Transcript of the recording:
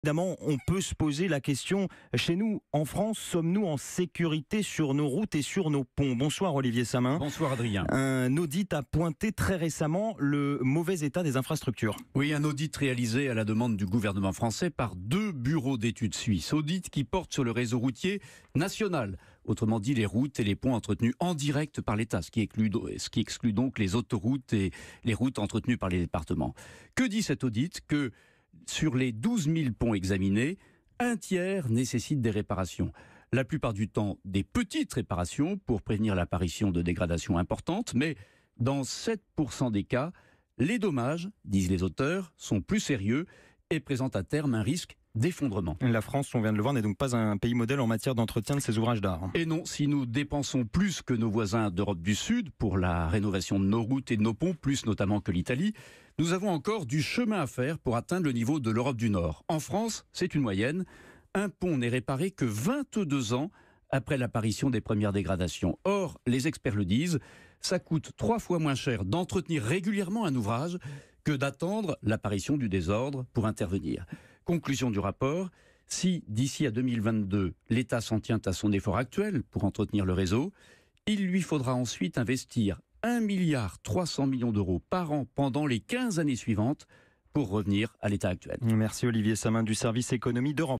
Évidemment, on peut se poser la question, chez nous, en France, sommes-nous en sécurité sur nos routes et sur nos ponts? Bonsoir Olivier Samin. Bonsoir Adrien. Un audit a pointé très récemment le mauvais état des infrastructures. Oui, un audit réalisé à la demande du gouvernement français par 2 bureaux d'études suisses. Audit qui porte sur le réseau routier national. Autrement dit, les routes et les ponts entretenus en direct par l'État, ce qui exclut donc les autoroutes et les routes entretenues par les départements. Que dit cet audit? Que sur les 12 000 ponts examinés, un tiers nécessite des réparations. La plupart du temps, des petites réparations pour prévenir l'apparition de dégradations importantes, mais dans 7% des cas, les dommages, disent les auteurs, sont plus sérieux et présentent à terme un risque d'effondrement. La France, on vient de le voir, n'est donc pas un pays modèle en matière d'entretien de ses ouvrages d'art. Et non, si nous dépensons plus que nos voisins d'Europe du Sud pour la rénovation de nos routes et de nos ponts, plus notamment que l'Italie, nous avons encore du chemin à faire pour atteindre le niveau de l'Europe du Nord. En France, c'est une moyenne. Un pont n'est réparé que 22 ans après l'apparition des premières dégradations. Or, les experts le disent, ça coûte 3 fois moins cher d'entretenir régulièrement un ouvrage que d'attendre l'apparition du désordre pour intervenir. Conclusion du rapport, si d'ici à 2022, l'État s'en tient à son effort actuel pour entretenir le réseau, il lui faudra ensuite investir 1,3 milliard d'euros par an pendant les 15 années suivantes pour revenir à l'état actuel. Merci Olivier Samin du service économie d'Europe.